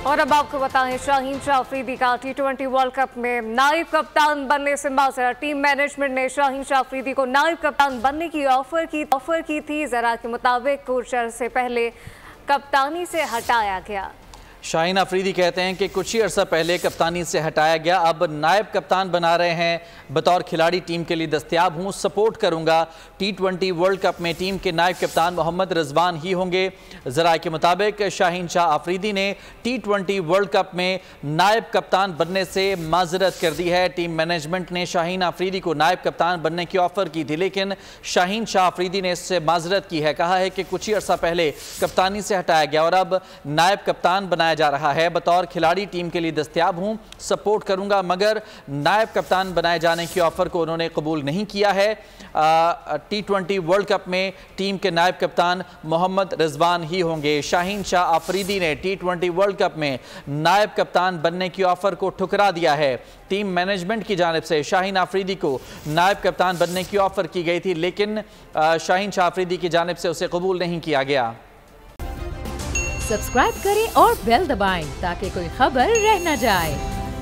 और अब आपको बताएं, शाहीन शाह अफरीदी का T20 वर्ल्ड कप में नायब कप्तान बनने से माजरा। टीम मैनेजमेंट ने शाहीन शाह अफरीदी को नायब कप्तान बनने की ऑफर की थी। जरा के मुताबिक कुछ अरसे पहले कप्तानी से हटाया गया। शाहीन अफरीदी कहते हैं कि कुछ ही अर्सा पहले कप्तानी से हटाया गया, अब नायब कप्तान बना रहे हैं। बतौर खिलाड़ी टीम के लिए दस्तयाब हूं, सपोर्ट करूंगा। T20 वर्ल्ड कप में टीम के नायब कप्तान मोहम्मद रिजवान ही होंगे। ज़राए के मुताबिक शाहीन शाह अफरीदी ने T20 वर्ल्ड कप में नायब कप्तान बनने से माजरत कर दी है। टीम मैनेजमेंट ने शाहीन अफरीदी को नायब कप्तान बनने की ऑफर की थी, लेकिन शाहीन शाह अफरीदी ने इससे माजरत की है। कहा है कि कुछ ही अर्सा पहले कप्तानी से हटाया गया और अब नायब कप्तान बनाया जा रहा है। बतौर खिलाड़ी टीम के लिए दस्तयाब हूं, सपोर्ट करूंगा, मगर नायब कप्तान बनाए जाने की ऑफर को उन्होंने कबूल नहीं किया है। T20 वर्ल्ड कप में टीम के नायब कप्तान मोहम्मद रिजवान ही होंगे। शाहीन शाह अफरीदी ने T20 वर्ल्ड कप में नायब कप्तान बनने की ऑफर को ठुकरा दिया है। टीम मैनेजमेंट की जानिब से शाहीन अफरीदी को नायब कप्तान बनने की ऑफर की गई थी, लेकिन शाहीन शाह अफरीदी की जानिब से उसे कबूल नहीं किया गया। सब्सक्राइब करें और बेल दबाएं ताकि कोई खबर रह न जाए।